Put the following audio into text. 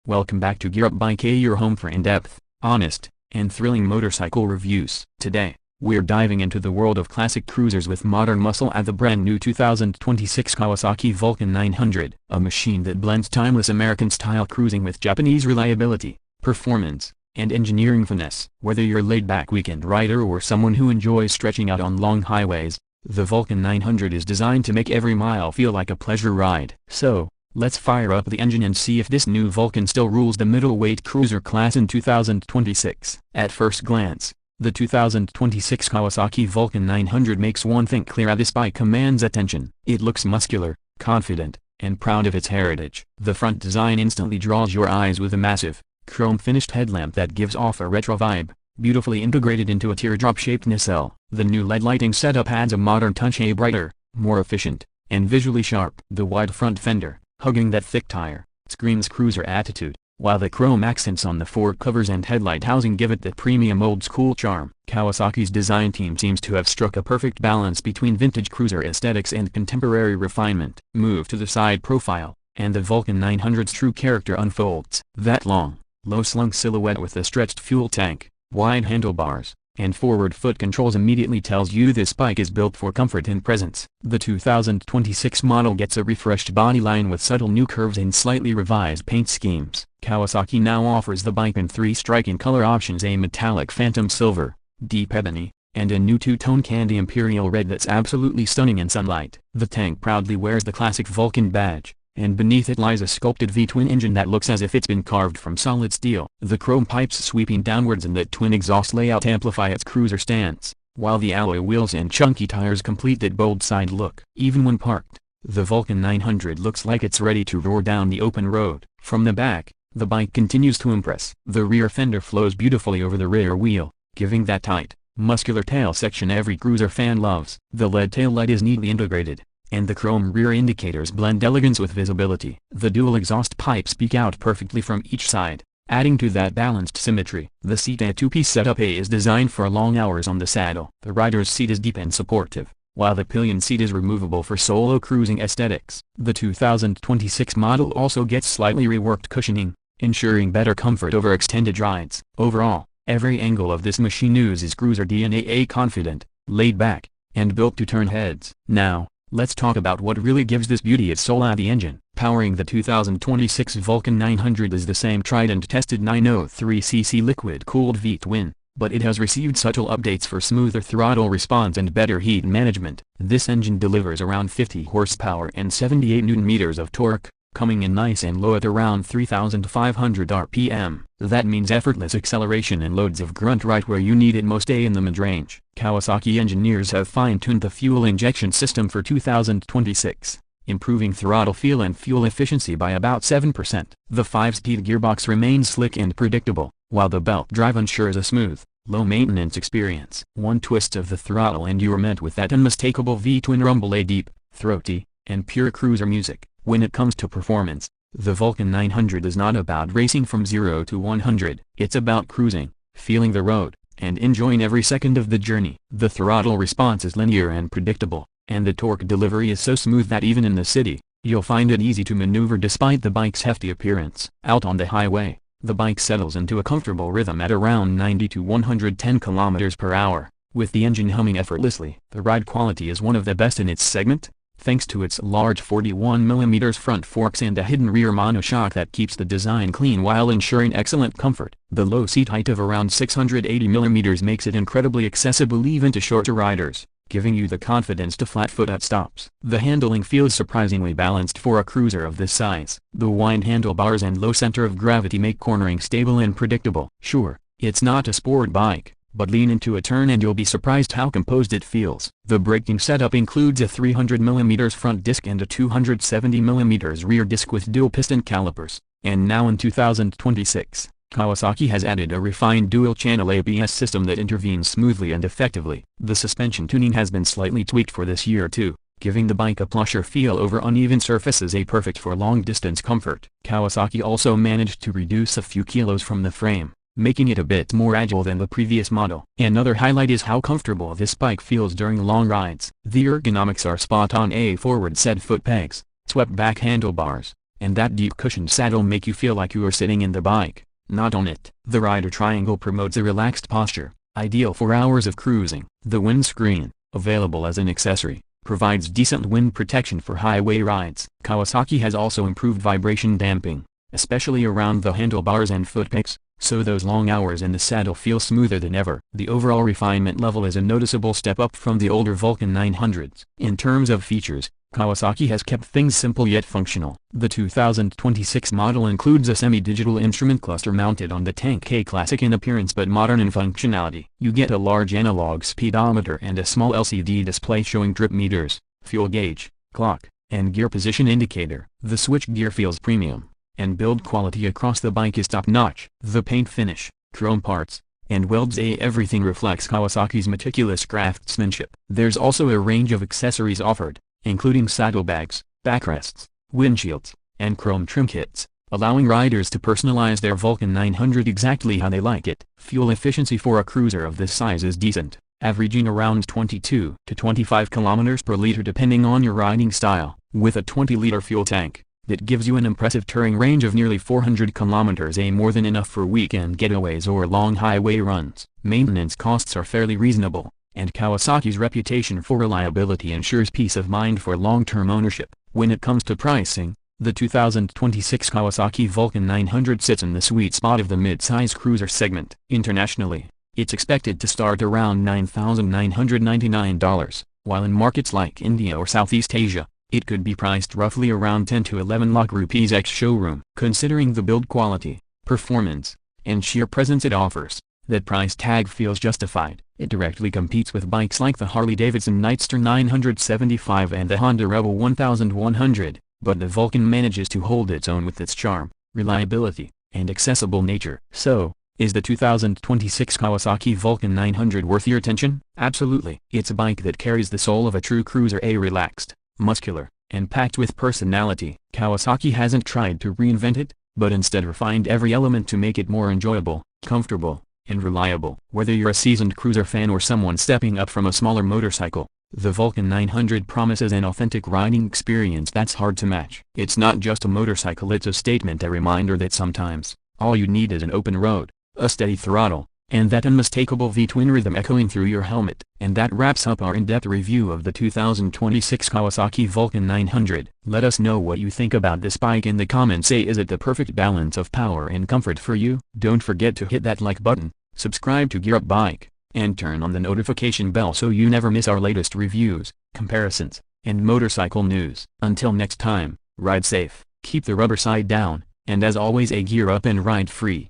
Welcome back to Gear Up by K, your home for in-depth, honest, and thrilling motorcycle reviews. Today, we're diving into the world of classic cruisers with modern muscle at the brand new 2026 Kawasaki Vulcan 900, a machine that blends timeless American-style cruising with Japanese reliability, performance, and engineering finesse. Whether you're a laid-back weekend rider or someone who enjoys stretching out on long highways, the Vulcan 900 is designed to make every mile feel like a pleasure ride. So, let's fire up the engine and see if this new Vulcan still rules the middleweight cruiser class in 2026. At first glance, the 2026 Kawasaki Vulcan 900 makes one thing clear: this bike commands attention. It looks muscular, confident, and proud of its heritage. The front design instantly draws your eyes with a massive, chrome-finished headlamp that gives off a retro vibe, beautifully integrated into a teardrop-shaped nacelle. The new LED lighting setup adds a modern touch, a brighter, more efficient, and visually sharp. The wide front fender, hugging that thick tire, screams cruiser attitude, while the chrome accents on the fork covers and headlight housing give it that premium old-school charm. Kawasaki's design team seems to have struck a perfect balance between vintage cruiser aesthetics and contemporary refinement. Move to the side profile, and the Vulcan 900's true character unfolds. That long, low-slung silhouette with a stretched fuel tank, wide handlebars, and forward foot controls immediately tells you this bike is built for comfort and presence. The 2026 model gets a refreshed bodyline with subtle new curves and slightly revised paint schemes. Kawasaki now offers the bike in three striking color options: a metallic phantom silver, deep ebony, and a new two-tone candy imperial red that's absolutely stunning in sunlight. The tank proudly wears the classic Vulcan badge, and beneath it lies a sculpted V-twin engine that looks as if it's been carved from solid steel. The chrome pipes sweeping downwards and that twin exhaust layout amplify its cruiser stance, while the alloy wheels and chunky tires complete that bold side look. Even when parked, the Vulcan 900 looks like it's ready to roar down the open road. From the back, the bike continues to impress. The rear fender flows beautifully over the rear wheel, giving that tight, muscular tail section every cruiser fan loves. The LED taillight is neatly integrated, and the chrome rear indicators blend elegance with visibility. The dual exhaust pipes peek out perfectly from each side, adding to that balanced symmetry. The seat, a two-piece setup, is designed for long hours on the saddle. The rider's seat is deep and supportive, while the pillion seat is removable for solo cruising aesthetics. The 2026 model also gets slightly reworked cushioning, ensuring better comfort over extended rides. Overall, every angle of this machine oozes cruiser DNA, a confident, laid-back, and built to turn heads. Now, let's talk about what really gives this beauty its soul: the engine. Powering the 2026 Vulcan 900 is the same tried and tested 903cc liquid-cooled V-twin, but it has received subtle updates for smoother throttle response and better heat management. This engine delivers around 50 horsepower and 78 Nm of torque, coming in nice and low at around 3,500 RPM. That means effortless acceleration and loads of grunt right where you need it most, in the mid-range. Kawasaki engineers have fine-tuned the fuel injection system for 2026, improving throttle feel and fuel efficiency by about 7%. The 5-speed gearbox remains slick and predictable, while the belt drive ensures a smooth, low-maintenance experience. One twist of the throttle and you're met with that unmistakable V-twin rumble, a deep, throaty, and pure cruiser music. When it comes to performance, the Vulcan 900 is not about racing from 0 to 100. It's about cruising, feeling the road, and enjoying every second of the journey. The throttle response is linear and predictable, and the torque delivery is so smooth that even in the city, you'll find it easy to maneuver despite the bike's hefty appearance. Out on the highway, the bike settles into a comfortable rhythm at around 90 to 110 km per hour, with the engine humming effortlessly. The ride quality is one of the best in its segment, thanks to its large 41mm front forks and a hidden rear monoshock that keeps the design clean while ensuring excellent comfort. The low seat height of around 680mm makes it incredibly accessible even to shorter riders, giving you the confidence to flat-foot at stops. The handling feels surprisingly balanced for a cruiser of this size. The wide handlebars and low center of gravity make cornering stable and predictable. Sure, it's not a sport bike, but lean into a turn and you'll be surprised how composed it feels. The braking setup includes a 300mm front disc and a 270mm rear disc with dual piston calipers. And now in 2026, Kawasaki has added a refined dual-channel ABS system that intervenes smoothly and effectively. The suspension tuning has been slightly tweaked for this year too, giving the bike a plusher feel over uneven surfaces, perfect for long-distance comfort. Kawasaki also managed to reduce a few kilos from the frame, making it a bit more agile than the previous model. Another highlight is how comfortable this bike feels during long rides. The ergonomics are spot on: a forward set foot pegs, swept back handlebars, and that deep cushioned saddle make you feel like you are sitting in the bike, not on it. The rider triangle promotes a relaxed posture, ideal for hours of cruising. The windscreen, available as an accessory, provides decent wind protection for highway rides. Kawasaki has also improved vibration damping, especially around the handlebars and foot pegs, so those long hours in the saddle feel smoother than ever. The overall refinement level is a noticeable step up from the older Vulcan 900s. In terms of features, Kawasaki has kept things simple yet functional. The 2026 model includes a semi-digital instrument cluster mounted on the tank, classic in appearance but modern in functionality. You get a large analog speedometer and a small LCD display showing trip meters, fuel gauge, clock, and gear position indicator. The switchgear feels premium, and build quality across the bike is top-notch. The paint finish, chrome parts, and welds, everything reflects Kawasaki's meticulous craftsmanship. There's also a range of accessories offered, including saddlebags, backrests, windshields, and chrome trim kits, allowing riders to personalize their Vulcan 900 exactly how they like it. Fuel efficiency for a cruiser of this size is decent, averaging around 22 to 25 km per liter depending on your riding style. With a 20-liter fuel tank, that gives you an impressive touring range of nearly 400 km, more than enough for weekend getaways or long highway runs. Maintenance costs are fairly reasonable, and Kawasaki's reputation for reliability ensures peace of mind for long-term ownership. When it comes to pricing, the 2026 Kawasaki Vulcan 900 sits in the sweet spot of the mid-size cruiser segment. Internationally, it's expected to start around $9,999, while in markets like India or Southeast Asia, it could be priced roughly around 10 to 11 lakh rupees ex-showroom. Considering the build quality, performance, and sheer presence it offers, that price tag feels justified. It directly competes with bikes like the Harley-Davidson Nightster 975 and the Honda Rebel 1100, but the Vulcan manages to hold its own with its charm, reliability, and accessible nature. So, is the 2026 Kawasaki Vulcan 900 worth your attention? Absolutely. It's a bike that carries the soul of a true cruiser, relaxed, muscular, and packed with personality. Kawasaki hasn't tried to reinvent it, but instead refined every element to make it more enjoyable, comfortable, and reliable. Whether you're a seasoned cruiser fan or someone stepping up from a smaller motorcycle, the Vulcan 900 promises an authentic riding experience that's hard to match. It's not just a motorcycle, it's a statement, a reminder that sometimes, all you need is an open road, a steady throttle, and that unmistakable V-twin rhythm echoing through your helmet. And that wraps up our in-depth review of the 2026 Kawasaki Vulcan 900. Let us know what you think about this bike in the comments. Is it the perfect balance of power and comfort for you? Don't forget to hit that like button, subscribe to Gear Up Bike, and turn on the notification bell so you never miss our latest reviews, comparisons, and motorcycle news. Until next time, ride safe, keep the rubber side down, and as always, gear up and ride free.